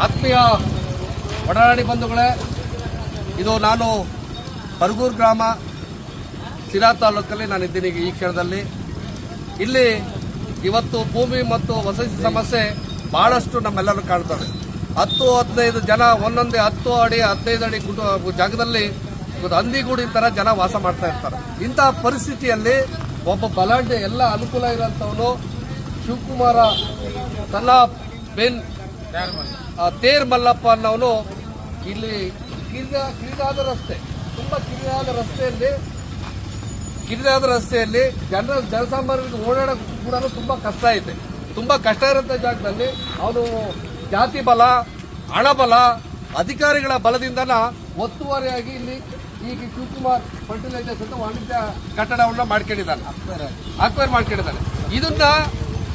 ಆತ್ಮೀಯ ಒಡನಾಡಿ ಬಂಧುಗಳೇ, ಇದು ನಾನು ಬರಗೂರು ಗ್ರಾಮ ಸಿರಾ ತಾಲೂಕಲ್ಲಿ ನಾನಿದ್ದೀನಿ ಈ ಕ್ಷಣದಲ್ಲಿ. ಇಲ್ಲಿ ಇವತ್ತು ಭೂಮಿ ಮತ್ತು ವಸತಿ ಸಮಸ್ಯೆ ಬಹಳಷ್ಟು ನಮ್ಮೆಲ್ಲರೂ ಕಾಣ್ತದೆ. 10-15 ಜನ ಒಂದೊಂದೇ 10 ಅಡಿ 15 ಅಡಿ ಜಾಗದಲ್ಲಿ ಹಂದಿಗೂಡಿ ತರ ಜನ ವಾಸ ಮಾಡ್ತಾ ಇರ್ತಾರೆ. ಇಂತಹ ಪರಿಸ್ಥಿತಿಯಲ್ಲಿ ಒಬ್ಬ ಬಲಾಢ್ಯ ಎಲ್ಲ ಅನುಕೂಲ ಇರೋಂಥವನು ಶಿವಕುಮಾರ ತಲಾಬ್ ಬಿನ್ ತೇರ್ ಮಲ್ಲಪ್ಪ ಅನ್ನೋನು ಇಲ್ಲಿ ಕಿರಿದಾದ ರಸ್ತೆ, ತುಂಬಾ ಕಿರಿದಾದ ರಸ್ತೆಯಲ್ಲಿ ಜನಸಾಮಾನ್ಯರಿಗೆ ಓಡಾಡೋಕೆ ಕೂಡ ತುಂಬಾ ಕಷ್ಟ ಐತೆ. ತುಂಬಾ ಕಷ್ಟ ಇರೋಂಥ ಜಾಗದಲ್ಲಿ ಅವನು ಜಾತಿ ಬಲ, ಹಣಬಲ, ಅಧಿಕಾರಿಗಳ ಬಲದಿಂದನ ಒತ್ತುವರಿಯಾಗಿ ಇಲ್ಲಿ ಈಗ ಶಿವಕುಮಾರ್ ಫರ್ಟಿಲೈಸರ್ಸ್ ಅಂತ ವಾಣಿಜ್ಯ ಕಟ್ಟಡವನ್ನ ಅಕ್ವೈರ್ ಮಾಡ್ಕೊಂಡಿದ್ದಾನೆ. ಇದನ್ನ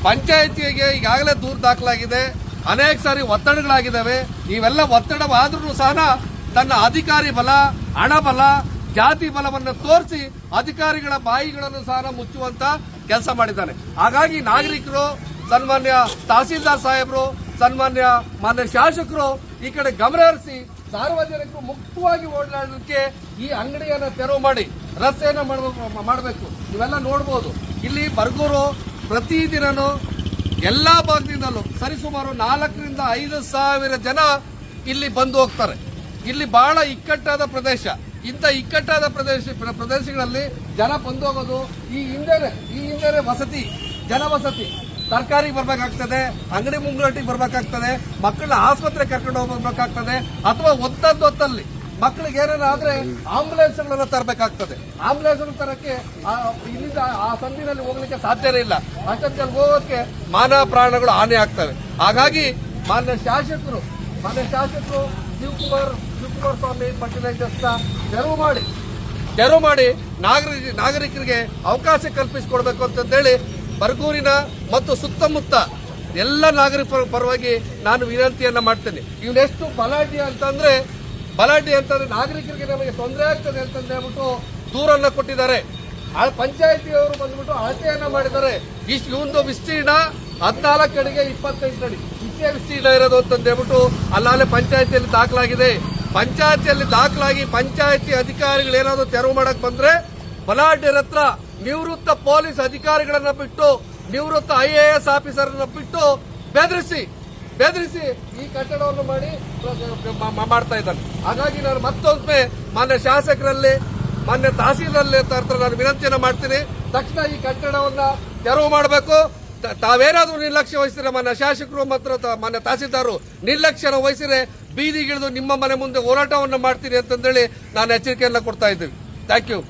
ಪಂಚಾಯತಿಗೆ ಈಗಾಗಲೇ ದೂರು ದಾಖಲಾಗಿದೆ, ಅನೇಕ ಸಾರಿ ಒತ್ತಡಗಳಾಗಿದ್ದಾವೆ. ಇವೆಲ್ಲ ಒತ್ತಡವಾದ್ರೂ ಸಹ ತನ್ನ ಅಧಿಕಾರಿ ಬಲ, ಹಣಬಲ, ಜಾತಿ ಬಲವನ್ನು ತೋರಿಸಿ ಅಧಿಕಾರಿಗಳ ಬಾಯಿಗಳನ್ನು ಸಹ ಮುಚ್ಚುವಂತ ಕೆಲಸ ಮಾಡಿದ್ದಾನೆ. ಹಾಗಾಗಿ ನಾಗರಿಕರು, ಸನ್ಮಾನ್ಯ ತಹಸೀಲ್ದಾರ್ ಸಾಹೇಬರು, ಮಾನ್ಯ ಶಾಸಕರು ಈ ಕಡೆ ಗಮನ ಹರಿಸಿ ಸಾರ್ವಜನಿಕರು ಮುಕ್ತವಾಗಿ ಓಡಾಡಲಿಕ್ಕೆ ಈ ಅಂಗಡಿಯನ್ನು ತೆರವು ಮಾಡಿ ರಸ್ತೆಯನ್ನು ಮಾಡಬೇಕು. ನೀವೆಲ್ಲ ನೋಡಬಹುದು, ಇಲ್ಲಿ ಬರಗೂರು ಪ್ರತಿದಿನನೂ ಎಲ್ಲಾ ಭಾಗದಿಂದಲೂ ಸರಿಸುಮಾರು 4,000 to 5,000 ಜನ ಇಲ್ಲಿ ಬಂದು ಹೋಗ್ತಾರೆ. ಇಲ್ಲಿ ಬಹಳ ಇಕ್ಕಟ್ಟಾದ ಪ್ರದೇಶ. ಇಂಥ ಇಕ್ಕಟ್ಟಾದ ಪ್ರದೇಶಗಳಲ್ಲಿ ಜನ ಬಂದು ಹೋಗೋದು ಈ ಹಿಂದೆ ವಸತಿ, ಜನವಸತಿ, ತರಕಾರಿ ಬರ್ಬೇಕಾಗ್ತದೆ, ಅಂಗಡಿ ಮುಂಗಟ್ಟಿಗೆ ಬರ್ಬೇಕಾಗ್ತದೆ, ಮಕ್ಕಳನ್ನ ಆಸ್ಪತ್ರೆ ಕರ್ಕೊಂಡು ಹೋಗ್ಬೇಕಾಗ್ತದೆ, ಅಥವಾ ಒತ್ತಲ್ಲಿ ಮಕ್ಕಳಿಗೆ ಏನಾದ್ರೆ ಆಂಬುಲೆನ್ಸ್ಗಳನ್ನ ತರಬೇಕಾಗ್ತದೆ. ಆಂಬುಲೆನ್ಸ್ ತರಕ್ಕೆ ಇಲ್ಲಿಂದ ಆ ಸಂದಿನಲ್ಲಿ ಹೋಗ್ಲಿಕ್ಕೆ ಸಾಧ್ಯನೇ ಇಲ್ಲ. ಅಷ್ಟೊತ್ತಿಗೆ ಹೋಗೋಕೆ ಮಾನವ ಪ್ರಾಣಗಳು ಹಾನಿ ಆಗ್ತವೆ. ಹಾಗಾಗಿ ಮಾನ್ಯ ಶಾಸಕರು ಶಿವಕುಮಾರ್ ಸ್ವಾಮಿ ಫರ್ಟಿಲೈಸರ್ಸ್ ತೆರವು ಮಾಡಿ ನಾಗರಿಕರಿಗೆ ಅವಕಾಶ ಕಲ್ಪಿಸಿಕೊಡ್ಬೇಕು ಅಂತಂದೇಳಿ ಬರಗೂರಿನ ಮತ್ತು ಸುತ್ತಮುತ್ತ ಎಲ್ಲ ನಾಗರಿಕರ ಪರವಾಗಿ ನಾನು ವಿನಂತಿಯನ್ನ ಮಾಡ್ತೇನೆ. ಇವನೆಷ್ಟು ಬಲಾಢ್ಯ ಅಂತಂದ್ರೆ ನಾಗರಿಕರಿಗೆ ನಮಗೆ ತೊಂದರೆ ಆಗ್ತದೆ ಅಂತಂದು ಹೇಳ್ಬಿಟ್ಟು ದೂರನ್ನ ಕೊಟ್ಟಿದ್ದಾರೆ. ಪಂಚಾಯತಿಯವರು ಬಂದ್ಬಿಟ್ಟು ಅಳತೆಯನ್ನ ಮಾಡಿದ್ದಾರೆ. ಇವಂದು ವಿಸ್ತೀರ್ಣ 14 ಅಡಿಗೆ 25 ಅಡಿ ಇಷ್ಟೇ ವಿಸ್ತೀರ್ಣ ಇರೋದು ಅಂತಂದು ಹೇಳ್ಬಿಟ್ಟು ಅಲ್ಲಾಲೆ ಪಂಚಾಯತಿಯಲ್ಲಿ ದಾಖಲಾಗಿ ಪಂಚಾಯತಿ ಅಧಿಕಾರಿಗಳು ಏನಾದ್ರು ತೆರವು ಮಾಡಕ್ ಬಂದ್ರೆ ಬಲಾಢ್ಯರ ಹತ್ರ ನಿವೃತ್ತ ಪೊಲೀಸ್ ಅಧಿಕಾರಿಗಳನ್ನ ಬಿಟ್ಟು, ನಿವೃತ್ತ IAS ಆಫೀಸರ್ನ ಬಿಟ್ಟು ಬೆದರಿಸಿ ಈ ಕಟ್ಟಡವನ್ನು ಮಾಡ್ತಾ ಇದ್ದಾನೆ. ಹಾಗಾಗಿ ನಾನು ಮತ್ತೊಮ್ಮೆ ಮಾನ್ಯ ಶಾಸಕರಲ್ಲಿ, ಮಾನ್ಯ ತಹಸೀಲ್ದಾರಲ್ಲಿ ನಾನು ವಿನಂತಿಯನ್ನ ಮಾಡ್ತೀನಿ, ತಕ್ಷಣ ಈ ಕಟ್ಟಡವನ್ನ ತೆರವು ಮಾಡಬೇಕು. ತಾವೇನಾದ್ರೂ ನಿರ್ಲಕ್ಷ್ಯ ವಹಿಸಿದ್ರೆ, ಮಾನ್ಯ ಶಾಸಕರು ಮತ್ತು ಮಾನ್ಯ ತಹಸೀಲ್ದಾರರು ನಿರ್ಲಕ್ಷ್ಯ ವಹಿಸಿದ್ರೆ ಬೀದಿಗಿಳಿದು ನಿಮ್ಮ ಮನೆ ಮುಂದೆ ಹೋರಾಟವನ್ನು ಮಾಡ್ತೀನಿ ಅಂತಂದೇಳಿ ನಾನು ಎಚ್ಚರಿಕೆಯನ್ನ ಕೊಡ್ತಾ ಇದ್ದೀವಿ. Thank you.